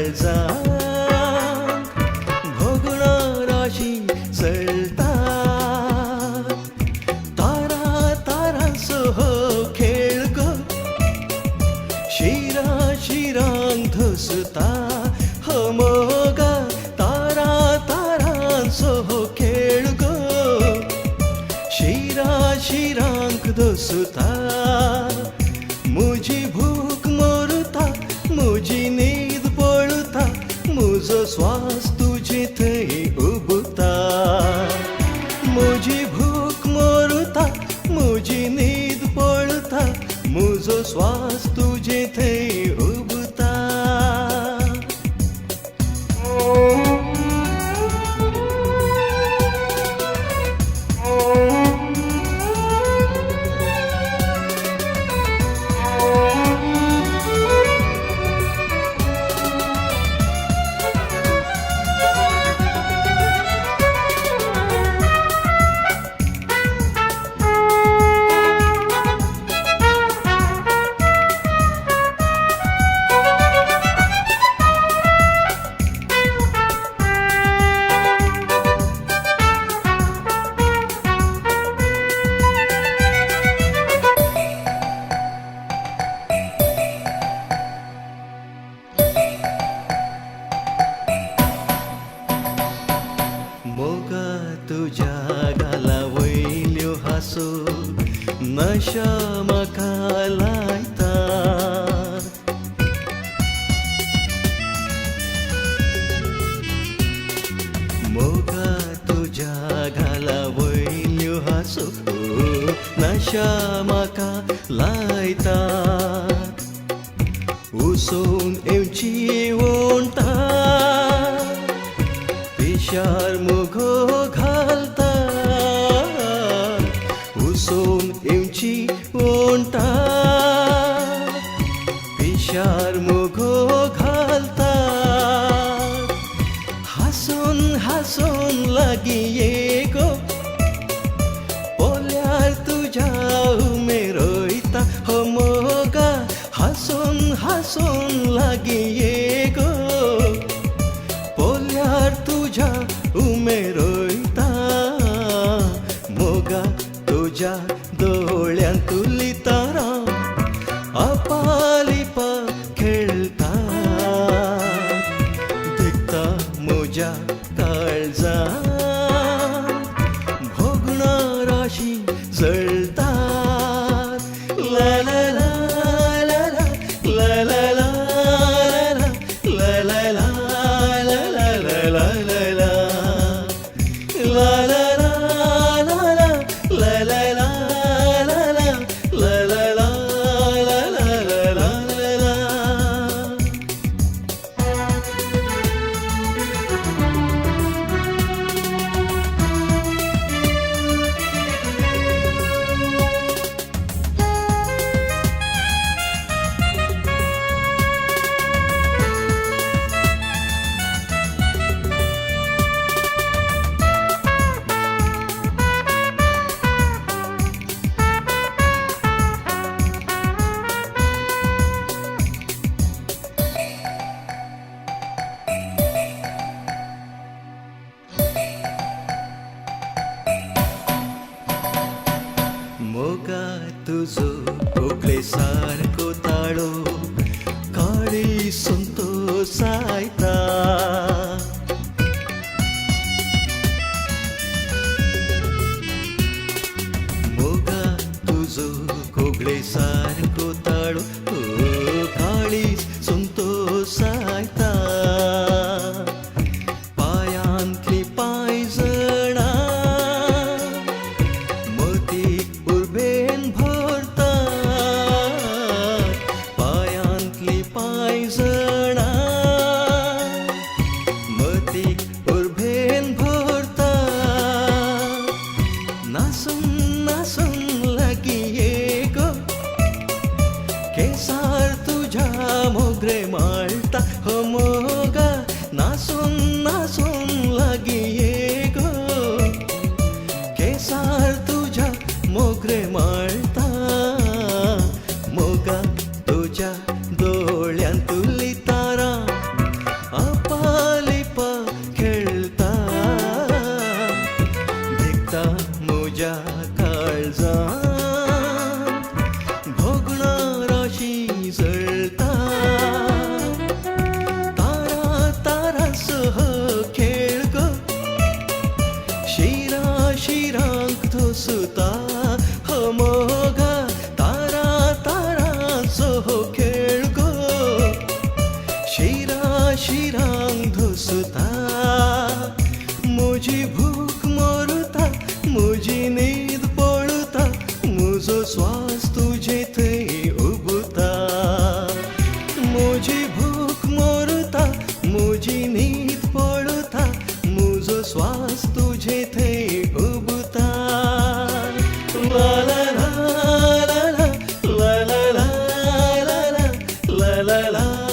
काळजात भोगणाराशी जळतात तारा तारांसह खेळ ग शिरा शिरांक धसता मोगा तारा तारांसह खेळ ग शिरा शिरांक धसता मुजी भूक मोरता मुजी न्हीद पळता मुजो श्वास तुजे थंय उबता मुजी भूक मोरता मुजी न्हीद पळता मुजो श्वास तुजे थंय उबता मोगा तुझ्या गाला वयल्यो हासो नशा म्हाका लायता मोगा तुझ्या गाला वयल्यो हासो नशा म्हाका लायता उसोन येवची वोंटा पिशार मुगो घालता उसोन येवची वोंटा पिशार मुगो घालता हासून हासून लागीं ये गो पोल्यार तुज्या उमेरयता हो मोगा हासून हासून लागीं ये गो पोल्यार तुझ्या उमेरयता मोगा तुझ्या दोळ्यांत तुली तारा अपालिपा खेळता देखता म्हज्या काळजात भोगणाराशी जळतात ला ला ला ला ला ला ला ला ला ला ला la la